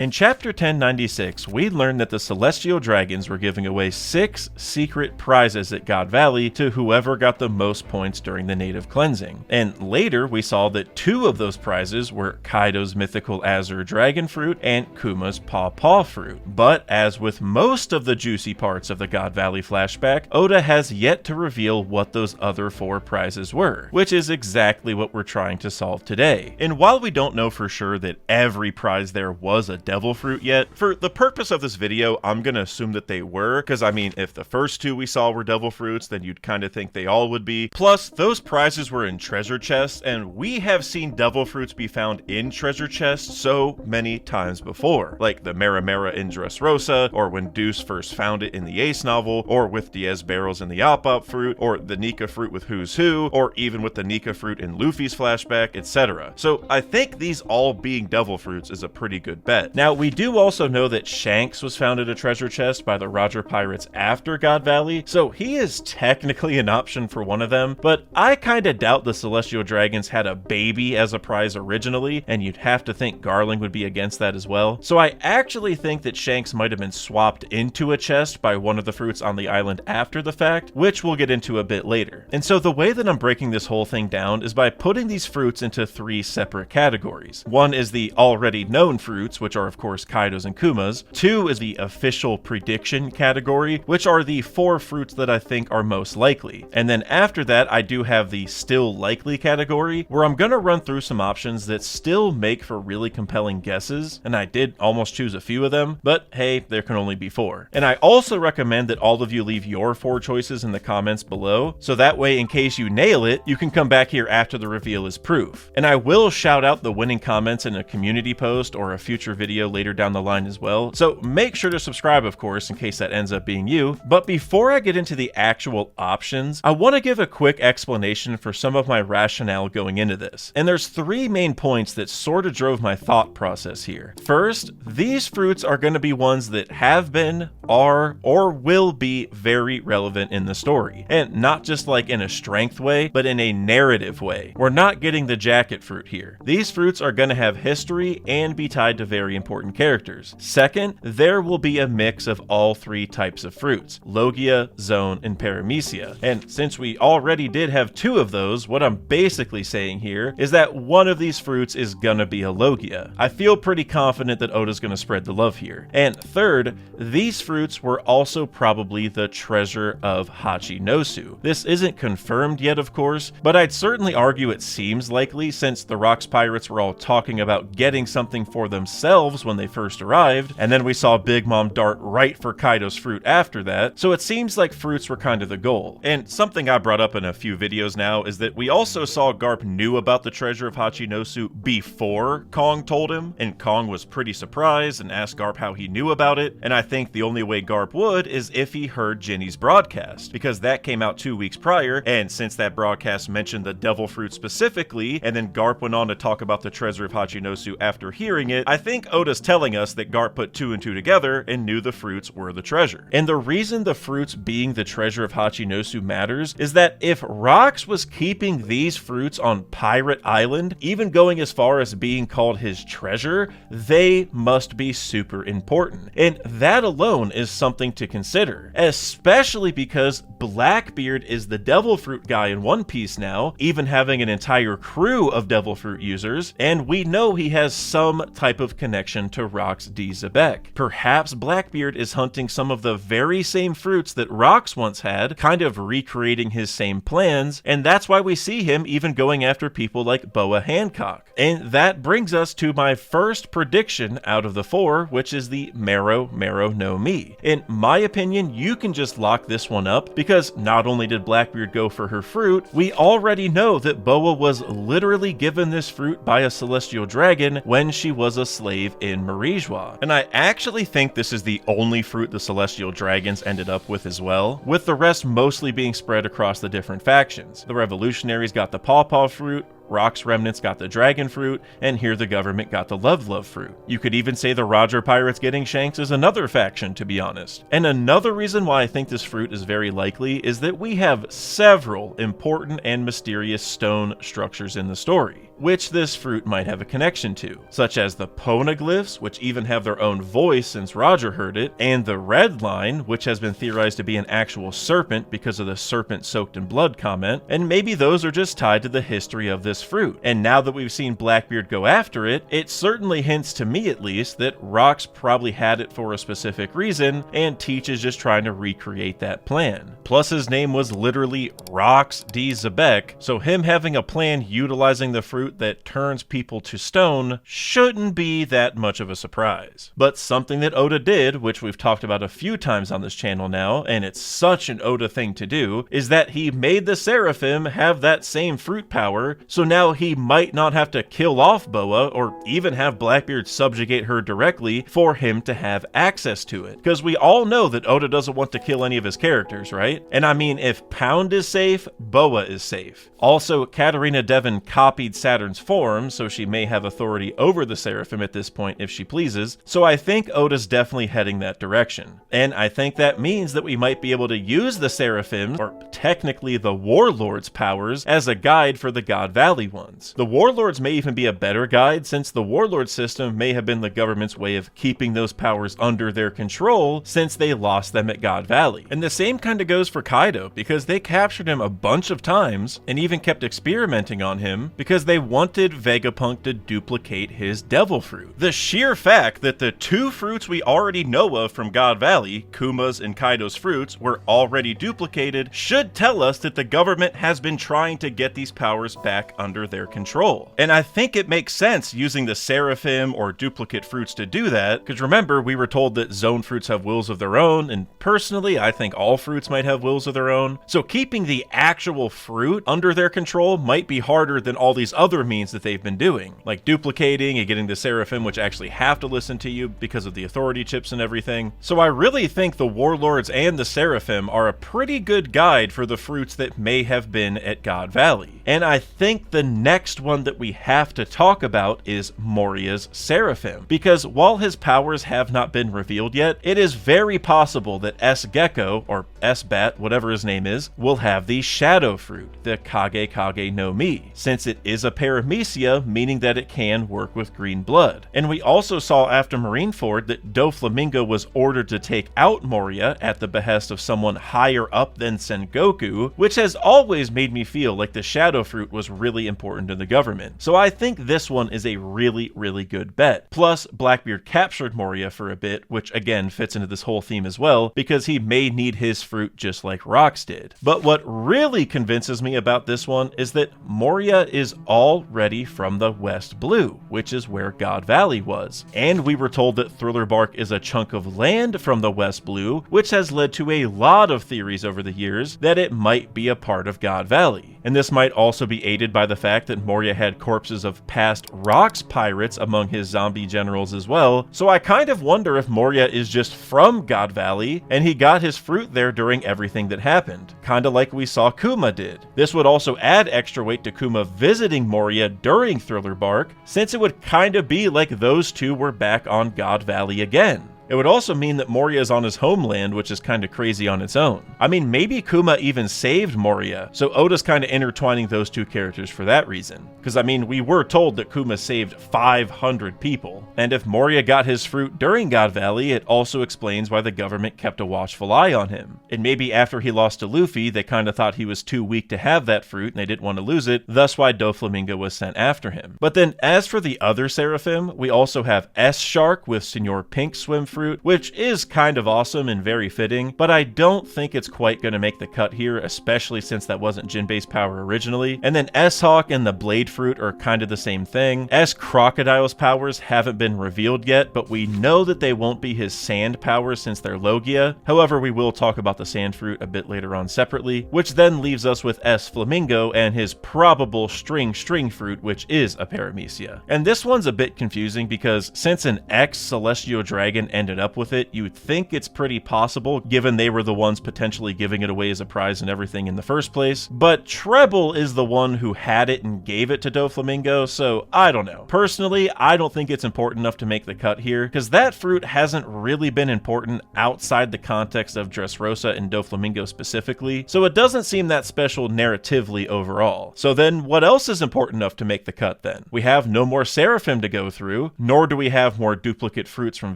In Chapter 1096, we learned that the Celestial Dragons were giving away 6 secret prizes at God Valley to whoever got the most points during the native cleansing. And later, we saw that 2 of those prizes were Kaido's mythical Azure Dragon Fruit and Kuma's Paw Paw Fruit. But as with most of the juicy parts of the God Valley flashback, Oda has yet to reveal what those other 4 prizes were, which is exactly what we're trying to solve today. And while we don't know for sure that every prize there was a devil fruit yet, for the purpose of this video, I'm gonna assume that they were, because I mean, if the first 2 we saw were devil fruits, then you'd kind of think they all would be. Plus, those prizes were in treasure chests, and we have seen devil fruits be found in treasure chests so many times before, like the Mera Mera in Dressrosa, or when Deuce first found it in the Ace novel, or with Diaz Barrels in the Op Op fruit, or the Nika fruit with Who's Who, or even with the Nika fruit in Luffy's flashback, etc. So I think these all being devil fruits is a pretty good bet. Now, we do also know that Shanks was found at a treasure chest by the Roger Pirates after God Valley, so he is technically an option for one of them, but I kinda doubt the Celestial Dragons had a baby as a prize originally, and you'd have to think Garling would be against that as well. So I actually think that Shanks might have been swapped into a chest by one of the fruits on the island after the fact, which we'll get into a bit later. And so the way that I'm breaking this whole thing down is by putting these fruits into 3 separate categories. One is the already known fruits, which are of course Kaido's and Kuma's. 2 is the official prediction category, which are the 4 fruits that I think are most likely. And then after that, I do have the still likely category, where I'm gonna run through some options that still make for really compelling guesses, and I did almost choose a few of them, but hey, there can only be 4. And I also recommend that all of you leave your 4 choices in the comments below, so that way in case you nail it, you can come back here after the reveal is proof. And I will shout out the winning comments in a community post or a future video later down the line as well, so make sure to subscribe of course in case that ends up being you. But before I get into the actual options, I want to give a quick explanation for some of my rationale going into this. And there's 3 main points that sort of drove my thought process here. First, these fruits are going to be ones that have been, are, or will be very relevant in the story. And not just like in a strength way, but in a narrative way. We're not getting the jacket fruit here. These fruits are going to have history and be tied to very important characters. Second, there will be a mix of all 3 types of fruits, Logia, Zone, and Paramecia. And since we already did have 2 of those, what I'm basically saying here is that one of these fruits is gonna be a Logia. I feel pretty confident that Oda's gonna spread the love here. And third, these fruits were also probably the treasure of Hachinosu. This isn't confirmed yet, of course, but I'd certainly argue it seems likely since the Rocks Pirates were all talking about getting something for themselves when they first arrived, and then we saw Big Mom dart right for Kaido's fruit after that, so it seems like fruits were kind of the goal. And something I brought up in a few videos now is that we also saw Garp knew about the treasure of Hachinosu before Kong told him, and Kong was pretty surprised and asked Garp how he knew about it, and I think the only way Garp would is if he heard Ginny's broadcast, because that came out 2 weeks prior, and since that broadcast mentioned the devil fruit specifically, and then Garp went on to talk about the treasure of Hachinosu after hearing it, I think Oda's telling us that Garp put 2 and 2 together and knew the fruits were the treasure. And the reason the fruits being the treasure of Hachinosu matters is that if Rocks was keeping these fruits on Pirate Island, even going as far as being called his treasure, they must be super important. And that alone is something to consider, especially because Blackbeard is the devil fruit guy in One Piece now, even having an entire crew of devil fruit users, and we know he has some type of connection to Rocks D. Zebek. Perhaps Blackbeard is hunting some of the very same fruits that Rocks once had, kind of recreating his same plans, and that's why we see him even going after people like Boa Hancock. And that brings us to my first prediction out of the 4, which is the Mero Mero no Mi. In my opinion, you can just lock this one up, because not only did Blackbeard go for her fruit, we already know that Boa was literally given this fruit by a celestial dragon when she was a slave in Marijois. And I actually think this is the only fruit the celestial dragons ended up with as well, with the rest mostly being spread across the different factions. The revolutionaries got the Paw Paw fruit, Rock's remnants got the dragon fruit, and here the government got the love fruit. You could even say the Roger pirates getting Shanks is another faction, to be honest. And another reason why I think this fruit is very likely is that we have several important and mysterious stone structures in the story, which this fruit might have a connection to, such as the poneglyphs, which even have their own voice since Roger heard it, and the red line, which has been theorized to be an actual serpent because of the serpent soaked in blood comment, and maybe those are just tied to the history of this fruit. And now that we've seen Blackbeard go after it, it certainly hints to me at least that Rox probably had it for a specific reason, and Teach is just trying to recreate that plan. Plus his name was literally Rox D. Zebek, so him having a plan utilizing the fruit that turns people to stone shouldn't be that much of a surprise. But something that Oda did, which we've talked about a few times on this channel now, and it's such an Oda thing to do, is that he made the Seraphim have that same fruit power, so now he might not have to kill off Boa or even have Blackbeard subjugate her directly for him to have access to it. Because we all know that Oda doesn't want to kill any of his characters, right? And I mean, if Pound is safe, Boa is safe. Also, Katarina Devon copied Saturn's form, so she may have authority over the Seraphim at this point if she pleases, so I think Oda's definitely heading that direction. And I think that means that we might be able to use the Seraphim, or technically the Warlord's powers, as a guide for the God Valley ones. The Warlords may even be a better guide, since the Warlord system may have been the government's way of keeping those powers under their control since they lost them at God Valley. And the same kind of goes for Kaido, because they captured him a bunch of times and even kept experimenting on him because they wanted Vegapunk to duplicate his devil fruit. The sheer fact that the two fruits we already know of from God Valley, Kuma's and Kaido's fruits, were already duplicated should tell us that the government has been trying to get these powers back under their control. And I think it makes sense using the Seraphim or duplicate fruits to do that, because remember, we were told that zone fruits have wills of their own, and personally, I think all fruits might have wills of their own. So keeping the actual fruit under their control might be harder than all these other means that they've been doing, like duplicating and getting the Seraphim, which actually have to listen to you because of the authority chips and everything. So I really think the Warlords and the Seraphim are a pretty good guide for the fruits that may have been at God Valley. And I think the next one that we have to talk about is Moria's Seraphim, because while his powers have not been revealed yet, it is very possible that S-Gecko, or S-Bat, whatever his name is, will have the Shadow Fruit, the Kage Kage no Mi, since it is a paramecia, meaning that it can work with green blood. And we also saw after Marineford that Doflamingo was ordered to take out Moria at the behest of someone higher up than Sengoku, which has always made me feel like the Shadow Fruit was really important to the government. So I think this one is a really, really good bet. Plus, Blackbeard captured Moria for a bit, which again fits into this whole theme as well, because he may need his fruit just like Rox did. But what really convinces me about this one is that Moria is already from the West Blue, which is where God Valley was. And we were told that Thriller Bark is a chunk of land from the West Blue, which has led to a lot of theories over the years that it might be a part of God Valley. And this might also be aided by the fact that Moria had corpses of past Rox pirates among his zombie generals as well, so I kind of wonder if Moria is just from God Valley, and he got his fruit there during everything that happened, kinda like we saw Kuma did. This would also add extra weight to Kuma visiting Moria during Thriller Bark, since it would kinda be like those two were back on God Valley again. It would also mean that Moria is on his homeland, which is kind of crazy on its own. I mean, maybe Kuma even saved Moria, so Oda's kind of intertwining those two characters for that reason. Because I mean, we were told that Kuma saved 500 people, and if Moria got his fruit during God Valley, it also explains why the government kept a watchful eye on him. And maybe after he lost to Luffy, they kind of thought he was too weak to have that fruit and they didn't want to lose it, thus why Doflamingo was sent after him. But then as for the other Seraphim, we also have S-Shark with Senor Pink swim fruit, which is kind of awesome and very fitting, but I don't think it's quite going to make the cut here, especially since that wasn't Jinbei's power originally. And then S-Hawk and the Blade Fruit are kind of the same thing. S-Crocodile's powers haven't been revealed yet, but we know that they won't be his sand powers since they're Logia. However, we will talk about the Sand Fruit a bit later on separately, which then leaves us with S-Flamingo and his probable String Fruit, which is a paramecia. And this one's a bit confusing because since an ex-Celestial Dragon ended up with it, you would think it's pretty possible, given they were the ones potentially giving it away as a prize and everything in the first place. But Treble is the one who had it and gave it to Doflamingo, so I don't know. Personally, I don't think it's important enough to make the cut here, because that fruit hasn't really been important outside the context of Dressrosa and Doflamingo specifically, so it doesn't seem that special narratively overall. So then what else is important enough to make the cut then? We have no more Seraphim to go through, nor do we have more duplicate fruits from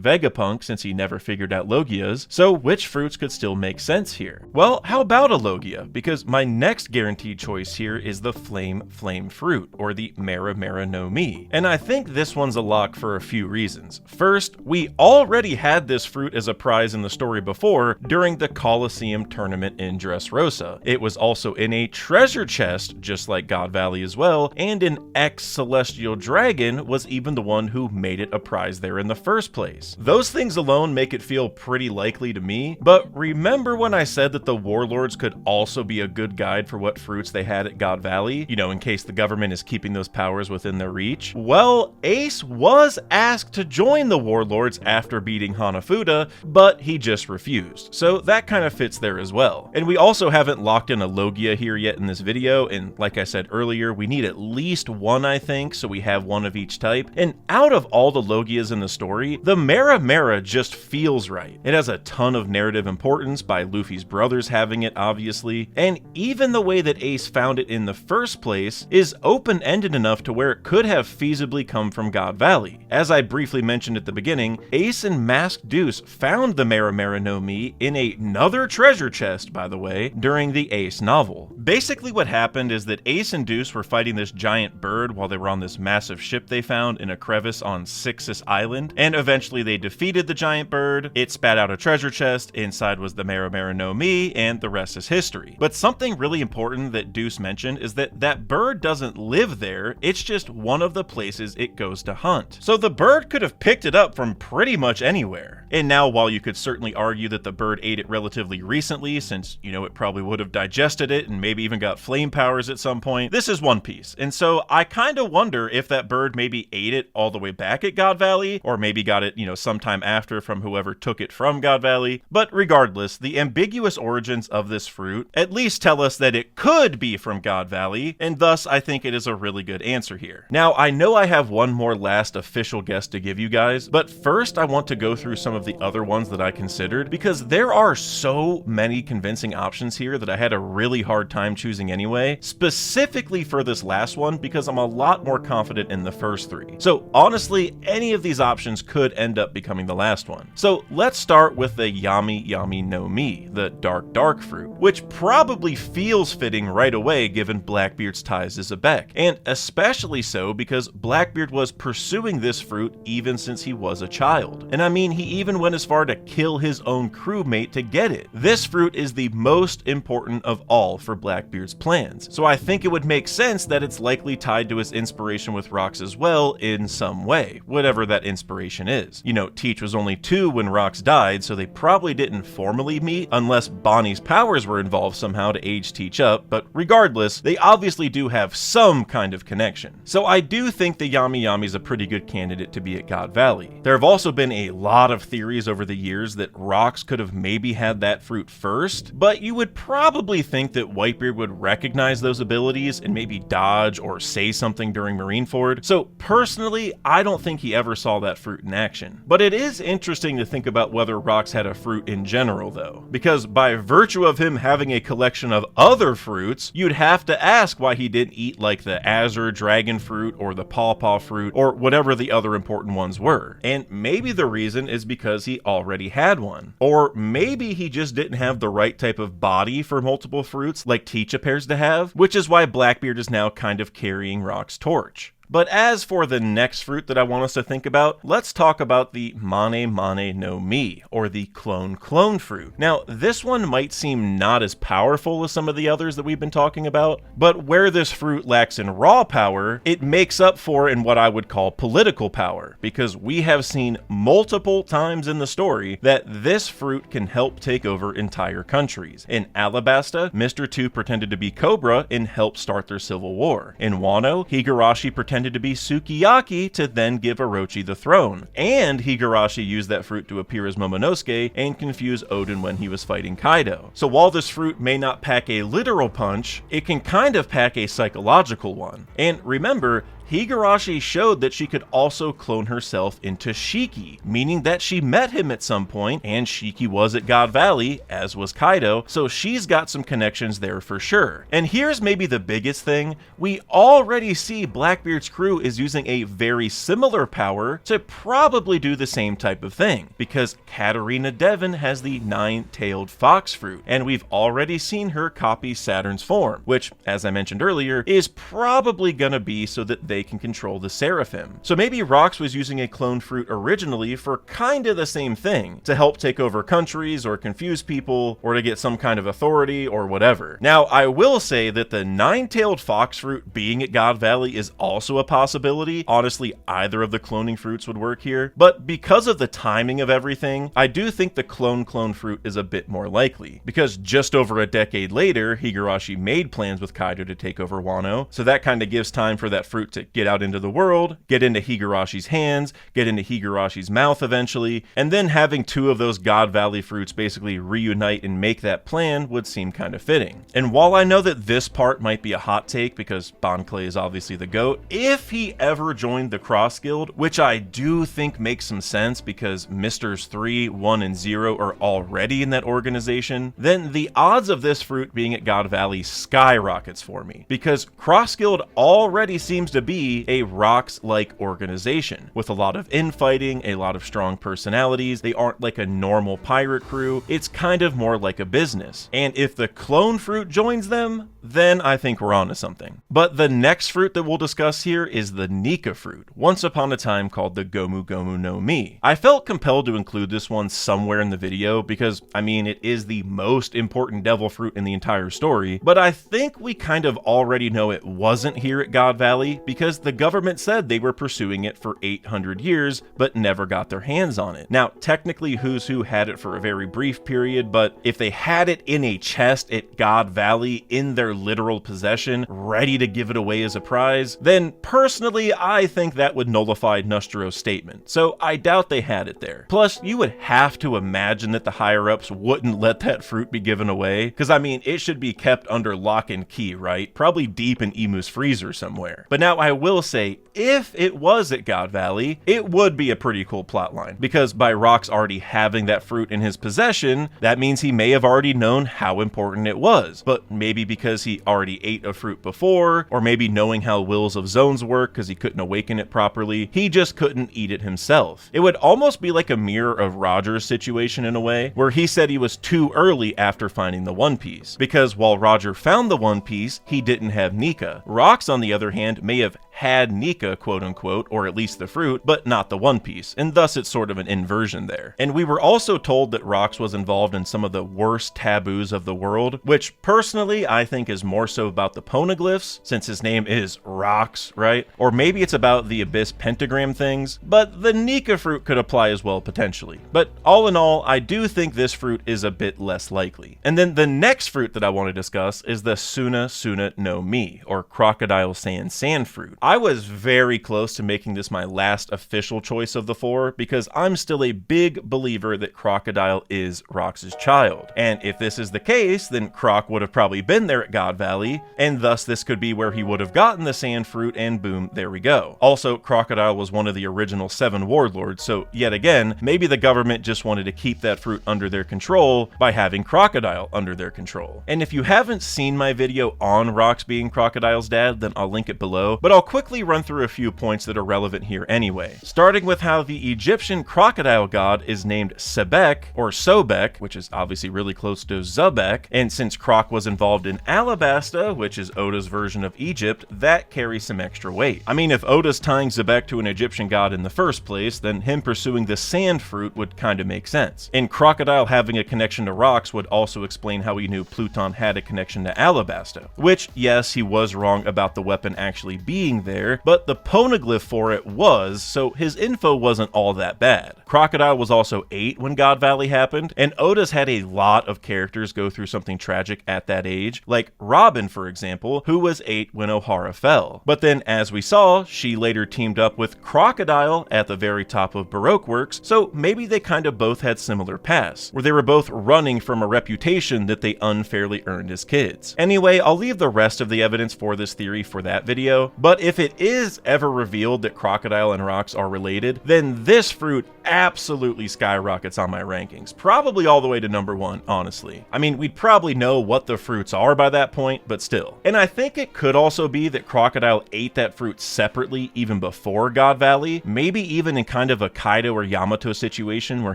Vegapunk since he never figured out Logias, so which fruits could still make sense here? Well, how about a Logia? Because my next guaranteed choice here is the Flame fruit, or the Mera no Mi, and I think this one's a lock for a few reasons. First, we already had this fruit as a prize in the story before during the Colosseum tournament in Dressrosa. It was also in a treasure chest, just like God Valley as well, and an ex-Celestial Dragon was even the one who made it a prize there in the first place. Those things alone make it feel pretty likely to me, but remember when I said that the Warlords could also be a good guide for what fruits they had at God Valley, you know, in case the government is keeping those powers within their reach? Well, Ace was asked to join the Warlords after beating Hanafuda, but he just refused, so that kind of fits there as well. And we also haven't locked in a Logia here yet in this video, and like I said earlier, we need at least one, I think, so we have one of each type. And out of all the Logias in the story, the Mera just feels right. It has a ton of narrative importance by Luffy's brothers having it, obviously, and even the way that Ace found it in the first place is open-ended enough to where it could have feasibly come from God Valley. As I briefly mentioned at the beginning, Ace and Masked Deuce found the Mera no Mi in another treasure chest, by the way, during the Ace novel. Basically what happened is that Ace and Deuce were fighting this giant bird while they were on this massive ship they found in a crevice on Sixus Island, and eventually they defeated the giant bird, it spat out a treasure chest, inside was the Mera no Mi, and the rest is history. But something really important that Deuce mentioned is that that bird doesn't live there, it's just one of the places it goes to hunt. So the bird could have picked it up from pretty much anywhere. And now, while you could certainly argue that the bird ate it relatively recently, since, you know, it probably would have digested it and maybe even got flame powers at some point, this is One Piece. And so I kind of wonder if that bird maybe ate it all the way back at God Valley, or maybe got it, you know, sometime after from whoever took it from God Valley. But regardless, the ambiguous origins of this fruit at least tell us that it could be from God Valley, and thus I think it is a really good answer here. Now, I know I have one more last official guess to give you guys, but first I want to go through some of the other ones that I considered, because there are so many convincing options here that I had a really hard time choosing anyway, specifically for this last one because I'm a lot more confident in the first three. So honestly, any of these options could end up becoming the last one. So let's start with the Yami no Mi, the dark fruit, which probably feels fitting right away given Blackbeard's ties to Zebek, and especially so because Blackbeard was pursuing this fruit even since he was a child. And I mean, he even went as far to kill his own crewmate to get it. This fruit is the most important of all for Blackbeard's plans, so I think it would make sense that it's likely tied to his inspiration with rocks as well in some way, whatever that inspiration is. You know, Teach was only 2 when Rocks died, so they probably didn't formally meet unless Bonnie's powers were involved somehow to age Teach up, but regardless, they obviously do have some kind of connection. So I do think the Yami is a pretty good candidate to be at God Valley. There have also been a lot of theories over the years that Rocks could have maybe had that fruit first, but you would probably think that Whitebeard would recognize those abilities and maybe dodge or say something during Marineford. So personally, I don't think he ever saw that fruit in action. But it is interesting to think about whether Rocks had a fruit in general though, because by virtue of him having a collection of other fruits, you'd have to ask why he didn't eat like the Azure Dragon fruit or the Pawpaw fruit or whatever the other important ones were. And maybe the reason is because he already had one. Or maybe he just didn't have the right type of body for multiple fruits like Teach appears to have, which is why Blackbeard is now kind of carrying Rock's torch. But as for the next fruit that I want us to think about, let's talk about the Mane no Mi, or the clone fruit. Now, this one might seem not as powerful as some of the others that we've been talking about, but where this fruit lacks in raw power, it makes up for in what I would call political power, because we have seen multiple times in the story that this fruit can help take over entire countries. In Alabasta, Mr. 2 pretended to be Cobra and helped start their civil war. In Wano, Higurashi pretended pretended to be sukiyaki to then give Orochi the throne. And Higurashi used that fruit to appear as Momonosuke and confuse Oden when he was fighting Kaido. So while this fruit may not pack a literal punch, it can kind of pack a psychological one. And remember, Higurashi showed that she could also clone herself into Shiki, meaning that she met him at some point, and Shiki was at God Valley, as was Kaido, so she's got some connections there for sure. And here's maybe the biggest thing, we already see Blackbeard's crew is using a very similar power to probably do the same type of thing, because Katarina Devon has the nine-tailed fox fruit, and we've already seen her copy Saturn's form, which, as I mentioned earlier, is probably gonna be so that they can control the Seraphim. So maybe Rox was using a clone fruit originally for kinda the same thing, to help take over countries or confuse people or to get some kind of authority or whatever. Now, I will say that the nine-tailed fox fruit being at God Valley is also a possibility. Honestly, either of the cloning fruits would work here, but because of the timing of everything, I do think the clone fruit is a bit more likely, because just over a decade later, Higurashi made plans with Kaido to take over Wano, so that kind of gives time for that fruit to get out into the world, get into Higurashi's hands, get into Higurashi's mouth eventually, and then having two of those God Valley fruits basically reunite and make that plan would seem kind of fitting. And while I know that this part might be a hot take because Bon Clay is obviously the GOAT, if he ever joined the Cross Guild, which I do think makes some sense because Misters 3, 1, and 0 are already in that organization, then the odds of this fruit being at God Valley skyrockets for me, because Cross Guild already seems to be a Rox-like organization, with a lot of infighting, a lot of strong personalities. They aren't like a normal pirate crew, it's kind of more like a business. And if the clone fruit joins them, then I think we're onto something. But the next fruit that we'll discuss here is the Nika fruit, once upon a time called the Gomu Gomu no Mi. I felt compelled to include this one somewhere in the video because, I mean, it is the most important devil fruit in the entire story, but I think we kind of already know it wasn't here at God Valley because the government said they were pursuing it for 800 years, but never got their hands on it. Now, technically Who's Who had it for a very brief period, but if they had it in a chest at God Valley in their literal possession, ready to give it away as a prize, then personally I think that would nullify Nostro's statement, so I doubt they had it there. Plus, you would have to imagine that the higher-ups wouldn't let that fruit be given away, because I mean, it should be kept under lock and key, right? Probably deep in Imu's freezer somewhere. But now I will say, if it was at God Valley, it would be a pretty cool plotline, because by Rox already having that fruit in his possession, that means he may have already known how important it was, but maybe because he already ate a fruit before, or maybe knowing how wills of zones work because he couldn't awaken it properly, he just couldn't eat it himself. It would almost be like a mirror of Roger's situation in a way, where he said he was too early after finding the One Piece, because while Roger found the One Piece, he didn't have Nika. Rox, on the other hand, may have had Nika, quote unquote, or at least the fruit, but not the One Piece, and thus it's sort of an inversion there. And we were also told that Rox was involved in some of the worst taboos of the world, which personally I think is more so about the poneglyphs, since his name is Rox, right? Or maybe it's about the Abyss pentagram things, but the Nika fruit could apply as well potentially. But all in all, I do think this fruit is a bit less likely. And then the next fruit that I want to discuss is the Suna Suna no Mi, or Crocodile Sand fruit. I was very close to making this my last official choice of the four, because I'm still a big believer that Crocodile is Rox's child. And if this is the case, then Croc would have probably been there at God Valley, and thus this could be where he would have gotten the sand fruit, and boom, there we go. Also, Crocodile was one of the original 7 warlords, so yet again, maybe the government just wanted to keep that fruit under their control by having Crocodile under their control. And if you haven't seen my video on Rox being Crocodile's dad, then I'll link it below, but I'll quickly run through a few points that are relevant here anyway. Starting with how the Egyptian crocodile god is named Sebek, or Sobek, which is obviously really close to Zebek, and since Croc was involved in Alabasta, which is Oda's version of Egypt, that carries some extra weight. I mean, if Oda's tying Zebek to an Egyptian god in the first place, then him pursuing the sand fruit would kind of make sense. And Crocodile having a connection to Rox would also explain how he knew Pluton had a connection to Alabasta, which, yes, he was wrong about the weapon actually being there, but the poneglyph for it was, so his info wasn't all that bad. Crocodile was also 8 when God Valley happened, and Oda's had a lot of characters go through something tragic at that age, like Robin, for example, who was 8 when Ohara fell. But then, as we saw, she later teamed up with Crocodile at the very top of Baroque works, so maybe they kind of both had similar pasts, where they were both running from a reputation that they unfairly earned as kids. Anyway, I'll leave the rest of the evidence for this theory for that video, but if it is ever revealed that Crocodile and rocks are related, then this fruit absolutely skyrockets on my rankings, probably all the way to number 1, honestly. I mean, we'd probably know what the fruits are by that point, but still. And I think it could also be that Crocodile ate that fruit separately even before God Valley, maybe even in kind of a Kaido or Yamato situation where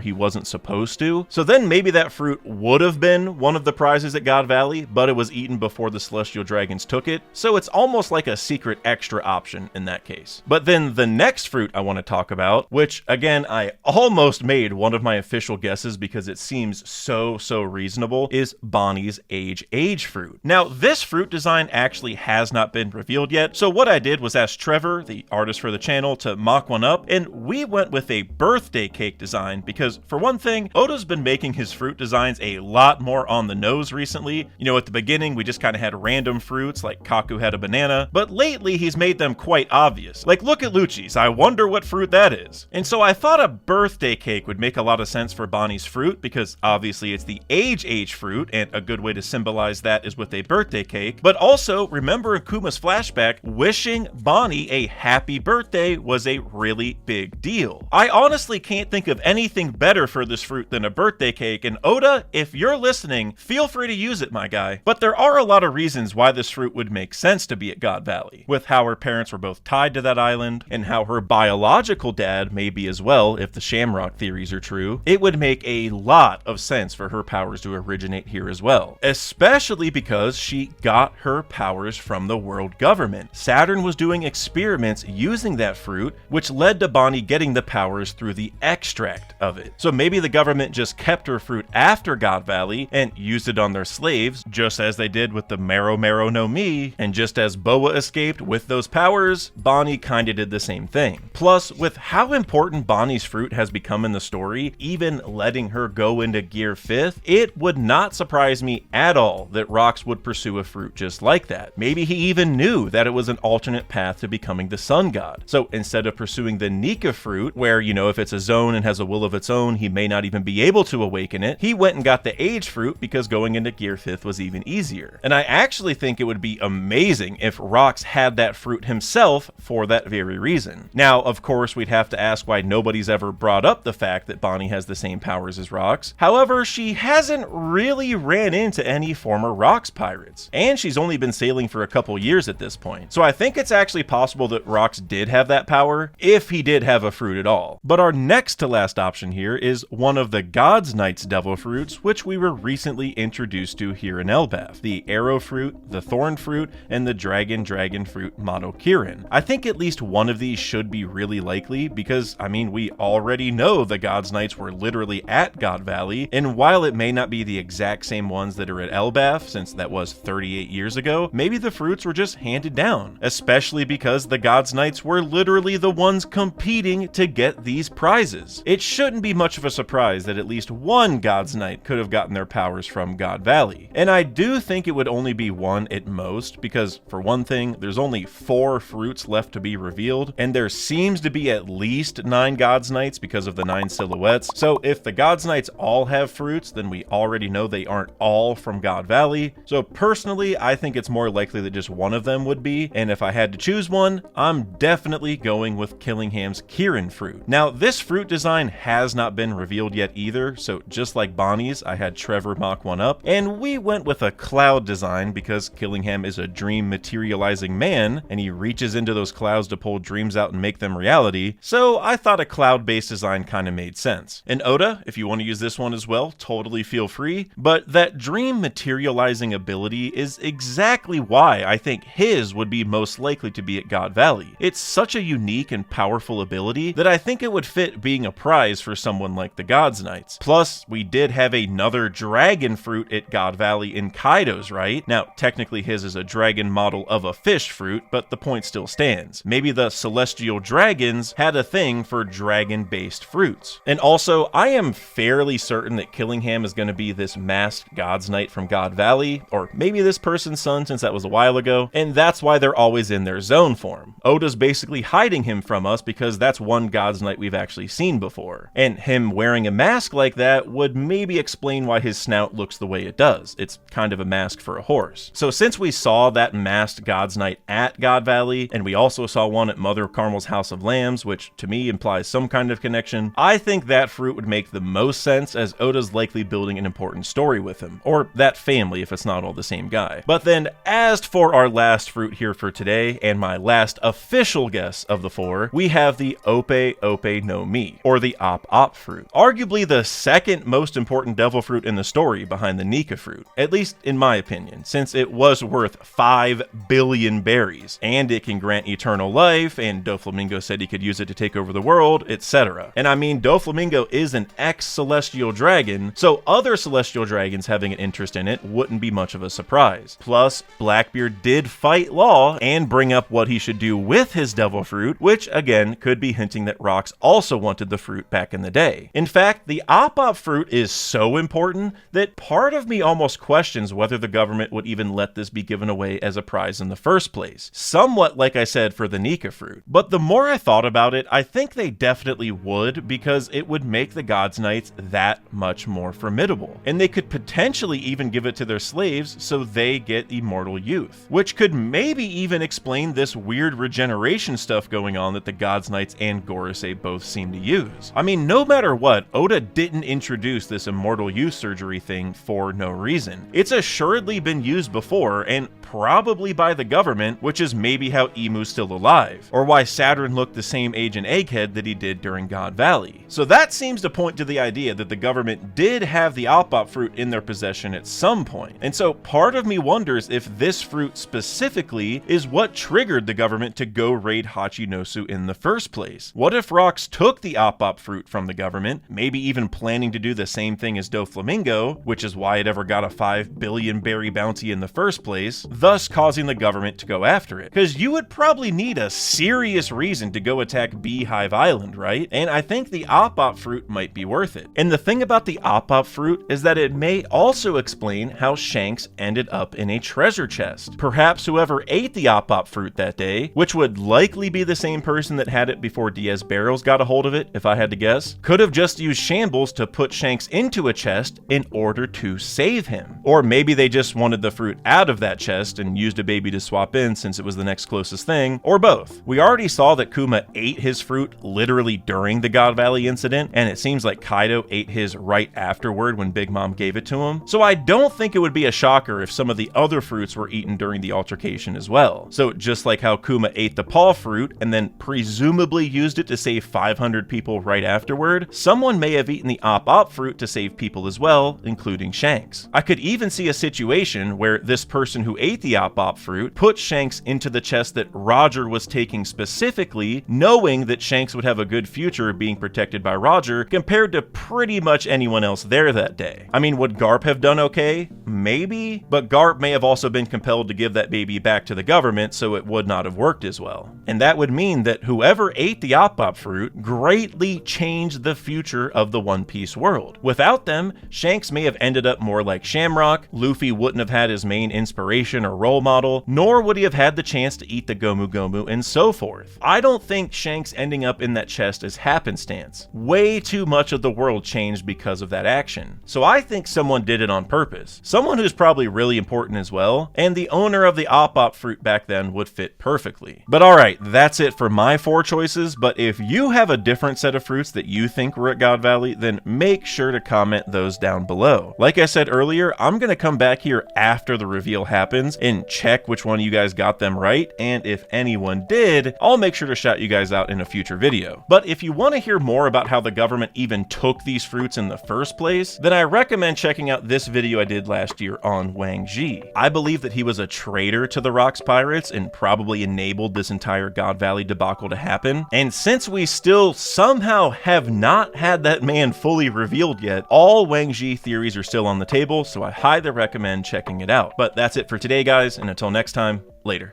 he wasn't supposed to. So then maybe that fruit would have been one of the prizes at God Valley, but it was eaten before the Celestial Dragons took it, so it's almost like a secret extra option in that case. But then the next fruit I want to talk about, which again I almost made one of my official guesses because it seems so reasonable, is Bonnie's age fruit. Now this fruit design actually has not been revealed yet, so what I did was ask Trevor, the artist for the channel, to mock one up, and we went with a birthday cake design because, for one thing, Oda's been making his fruit designs a lot more on the nose recently. You know, at the beginning we just kind of had random fruits like Kaku had a banana, but lately he's made them quite obvious. Like, look at Lucci's, I wonder what fruit that is. And so I thought a birthday cake would make a lot of sense for Bonnie's fruit because obviously it's the age fruit, and a good way to symbolize that is with a birthday cake. But also, remember in Kuma's flashback, wishing Bonnie a happy birthday was a really big deal. I honestly can't think of anything better for this fruit than a birthday cake, and Oda, if you're listening, feel free to use it, my guy. But there are a lot of reasons why this fruit would make sense to be at God Valley, with how her parents were both tied to that island, and how her biological dad may be as well if the Shamrock theories are true. It would make a lot of sense for her powers to originate here as well, especially because she got her powers from the world government. Saturn was doing experiments using that fruit, which led to Bonnie getting the powers through the extract of it. So maybe the government just kept her fruit after God Valley and used it on their slaves, just as they did with the Mero Mero no Mi, and just as Boa escaped with those powers, Bonnie kinda did the same thing. Plus, with how important Bonnie's fruit has become in the story, even letting her go into Gear 5th, it would not surprise me at all that Rocks would pursue a fruit just like that. Maybe he even knew that it was an alternate path to becoming the sun god. So instead of pursuing the Nika fruit, where, you know, if it's a zone and has a will of its own, he may not even be able to awaken it, he went and got the age fruit because going into Gear 5th was even easier. And I actually think it would be amazing if Rocks had that fruit himself for that very reason. Now, of course, we'd have to ask why nobody's ever brought up the fact that Bonnie has the same powers as Rocks. However, she hasn't really ran into any former Rocks pirates, and she's only been sailing for a couple years at this point. So I think it's actually possible that Rocks did have that power, if he did have a fruit at all. But our next to last option here is one of the God's Knight's devil fruits, which we were recently introduced to here in Elbaf: the arrow fruit, the thorn fruit, and the dragon fruit Mono Qirin. I think at least one of these should be really likely because, I mean, we already know the God's Knights were literally at God Valley, and while it may not be the exact same ones that are at Elbaf, since that was 38 years ago, maybe the fruits were just handed down, especially because the God's Knights were literally the ones competing to get these prizes. It shouldn't be much of a surprise that at least one God's Knight could have gotten their powers from God Valley. And I do think it would only be one at most, because for one thing, there's only 4 fruits left to be revealed, and there seems to be at least 9 God's Knights because of the 9 silhouettes. So if the God's Knights all have fruits, then we already know they aren't all from God Valley. So personally, I think it's more likely that just one of them would be, and if I had to choose one, I'm definitely going with Killingham's Qirin fruit. Now, this fruit design has not been revealed yet either, so just like Bonnie's, I had Trevor mock one up, and we went with a cloud design because Killingham is a dream materializing man, and he reaches into those clouds to pull dreams out and make them reality, so I thought a cloud-based design kind of made sense. And Oda, if you want to use this one as well, totally feel free, but that dream materializing ability is exactly why I think his would be most likely to be at God Valley. It's such a unique and powerful ability that I think it would fit being a prize for someone like the God's Knights. Plus, we did have another dragon fruit at God Valley in Kaido's, right? Now, technically his is a dragon model of a fish fruit, but the point still stands. Maybe the celestial dragons had a thing for dragon-based fruits. And also, I am fairly certain that Killingham is going to be this masked God's Knight from God Valley, or maybe this person's son since that was a while ago, and that's why they're always in their zone form. Oda's basically hiding him from us because that's one God's Knight we've actually seen before. And him wearing a mask like that would maybe explain why his snout looks the way it does. It's kind of a mask for a horse. So since we saw that masked God's Knight at God Valley, and we also saw one at Mother Carmel's House of Lambs, which to me implies some kind of connection, I think that fruit would make the most sense, as Oda's likely building an important story with him, or that family if it's not all the same guy. But then, as for our last fruit here for today, and my last official guess of the 4, we have the Ope Ope no Mi, or the Op Op fruit. Arguably the second most important devil fruit in the story behind the Nika fruit, at least in my opinion, since it was worth 5 billion berries, and it can grant eternal life, and Doflamingo said he could use it to take over the world, etc. And I mean, Doflamingo is an ex-celestial dragon, so other celestial dragons having an interest in it wouldn't be much of a surprise. Plus, Blackbeard did fight Law and bring up what he should do with his devil fruit, which again could be hinting that Rox also wanted the fruit back in the day. In fact, the Op Op fruit is so important that part of me almost questions whether the government would even let this be given away as a prize in the first place. Somewhat like I said for the Nika fruit. But the more I thought about it, I think they definitely would, because it would make the God's Knights that much more formidable. And they could potentially even give it to their slaves so they get immortal youth, which could maybe even explain this weird regeneration stuff going on that the God's Knights and Gorosei both seem to use. I mean, no matter what, Oda didn't introduce this immortal youth surgery thing for no reason. It's assuredly been used before, and probably by the government, which is maybe how Emu's still alive, or why Saturn looked the same age in Egghead that he did during God Valley. So that seems to point to the idea that the government did have the Op Op fruit in their possession at some point. And so part of me wonders if this fruit specifically is what triggered the government to go raid Hachinosu in the first place. What if Rox took the Op Op fruit from the government, maybe even planning to do the same thing as Doflamingo, which is why it ever got a 5 billion berry bounty in the first place, thus causing the government to go after it? Because you would probably need a serious reason to go attack Beehive Island, right? And I think the Op Op fruit might be worth it. And the thing about the Op Op fruit is that it may also explain how Shanks ended up in a treasure chest. Perhaps whoever ate the Op Op fruit that day, which would likely be the same person that had it before Diaz Barrows got a hold of it, if I had to guess, could have just used Shambles to put Shanks into a chest in order to save him. Or maybe they just wanted the fruit out of that chest and used a baby to swap in since it was the next closest thing, or both. We already saw that Kuma ate his fruit literally during the God Valley incident, and it seems like Kaido ate his right afterward when Big Mom gave it to him. So I don't think it would be a shocker if some of the other fruits were eaten during the altercation as well. So just like how Kuma ate the paw fruit and then presumably used it to save 500 people right afterward, someone may have eaten the Op Op fruit to save people as well, including Shanks. I could even see a situation where this person who ate the Op Op fruit put Shanks into the chest that Roger was taking specifically, knowing that Shanks would have a good future being protected by Roger compared to pretty much anyone else there that day. I mean, would Garp have done okay? Maybe, but Garp may have also been compelled to give that baby back to the government, so it would not have worked as well. And that would mean that whoever ate the Op Op fruit greatly changed the future of the One Piece world. Without them, Shanks may have ended up more like Shamrock, Luffy wouldn't have had his main inspiration or role model, nor would he have had the chance to eat the Gomu Gomu and so forth. I don't think Shanks ending up in that chest is happenstance. Way too much of the world changed because of that action. So I think someone did it on purpose. Someone who's probably really important as well, and the owner of the Op Op fruit back then would fit perfectly. But alright, that's it for my 4 choices, but if you have a different set of fruits that you think were at God Valley, then make sure to comment those down below. Like I said earlier, I'm gonna come back here after the reveal happens and check which one of you guys got them right, and if anyone did, I'll make sure to shout you guys out in a future video. But if you want to hear more about how the government even took these fruits in the first place, then I recommend checking out this video I did last year on Wang Ji. I believe that he was a traitor to the Rox Pirates and probably enabled this entire God Valley debacle to happen. And since we still somehow have not had that man fully revealed yet, all Wang Ji theories are still on the table, so I highly recommend checking it out. But that's it for today, guys, and until next time, later.